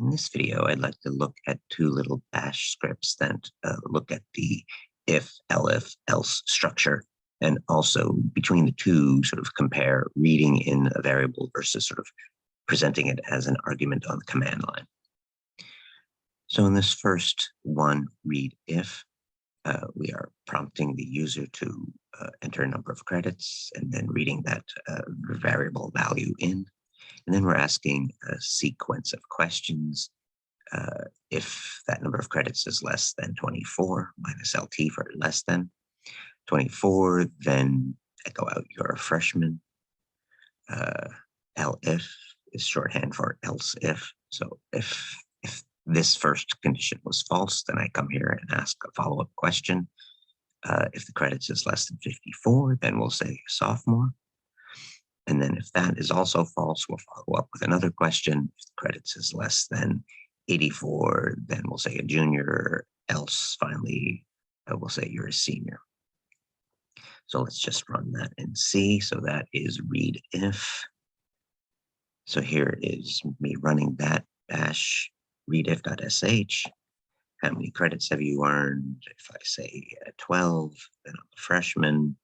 In this video, I'd like to look at two little bash scripts that look at the if-elif-else structure, and also between the two sort of compare reading in a variable versus sort of presenting it as an argument on the command line. So in this first one, read if, we are prompting the user to enter a number of credits and then reading that variable value in. And then we're asking a sequence of questions. If that number of credits is less than 24, minus LT for less than 24, then echo out you're a freshman. Elif is shorthand for else if. So if this first condition was false, then I come here and ask a follow-up question. If the credits is less than 54, then we'll say sophomore. And then if that is also false, we'll follow up with another question. If the credits is less than 84, then we'll say a junior. Else, finally, we'll say you're a senior. So let's just run that and see. So that is read if. So here is me running that bash readif.sh. How many credits have you earned? If I say 12, then I'm a freshman.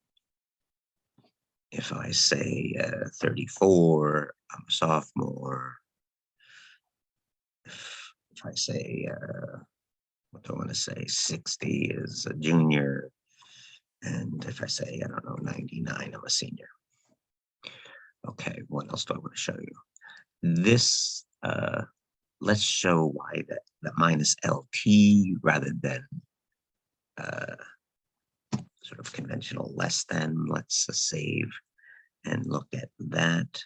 If I say 34, I'm a sophomore. If I say, what do I want to say, 60 is a junior. And if I say, I don't know, 99, I'm a senior. Okay, what else do I want to show you? This, let's show why that minus LT rather than sort of conventional less than. Let's save and look at that.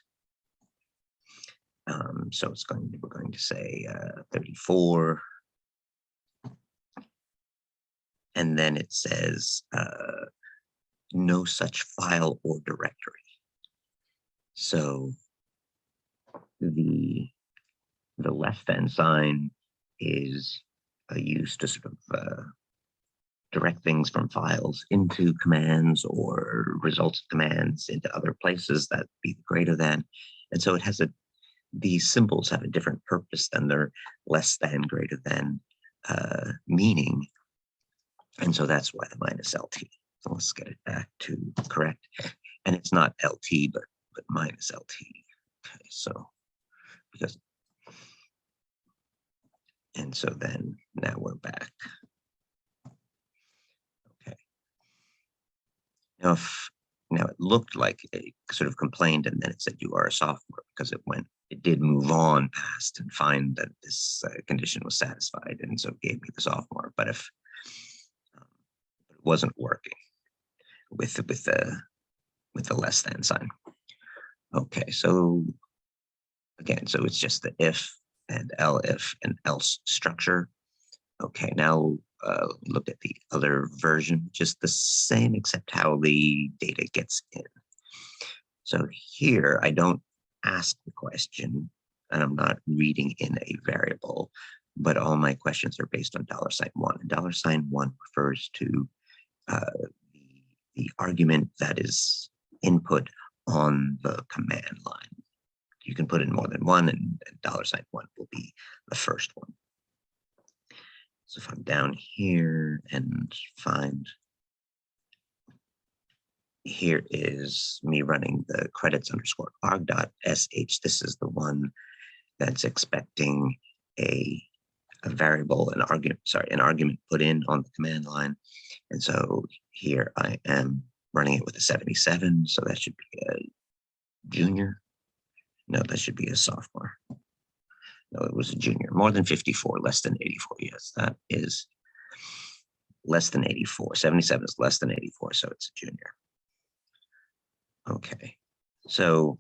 So we're going to say 34. And then it says no such file or directory. So the less than sign is used to sort of direct things from files into commands or results of commands into other places that be greater than. And so it has these symbols have a different purpose than their less than, greater than meaning. And so that's why the minus LT. So let's get it back to correct. And it's not LT, but minus LT. Okay, so and so then now we're back. Okay. Now it looked like it sort of complained, and then it said you are a sophomore because it did move on past and find that this condition was satisfied, and so it gave me the sophomore. But if it wasn't working with the less than sign. Okay, so again, so it's just the if and elif and else structure. Okay, now look at the other version, just the same except how the data gets in. So here I don't ask the question and I'm not reading in a variable, but all my questions are based on $1. And $1 refers to the argument that is input on the command line. You can put in more than one, and $1 will be the first one. So if I'm down here and find, here is me running the credits underscore arg.sh. This is the one that's expecting a variable, an argument put in on the command line. And so here I am running it with a 77. So that should be a junior. No, that should be a sophomore. No, it was a junior. More than 54, less than 84. Yes, that is less than 84. 77 is less than 84, so it's a junior. Okay, so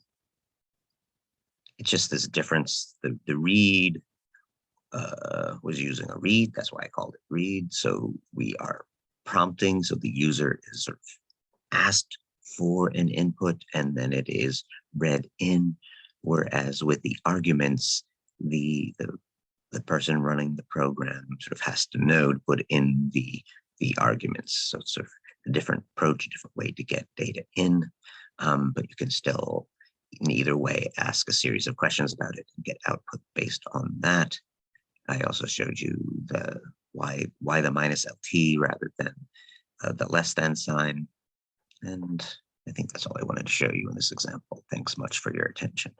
it's just this difference. The read was using a read. That's why I called it read. So we are prompting. So the user is sort of asked for an input, and then it is read in. Whereas with the arguments, the person running the program sort of has to know to put in the arguments. So it's sort of a different approach, a different way to get data in, but you can still, in either way, ask a series of questions about it and get output based on that. I also showed you the why the minus LT rather than the less than sign. And I think that's all I wanted to show you in this example. Thanks much for your attention.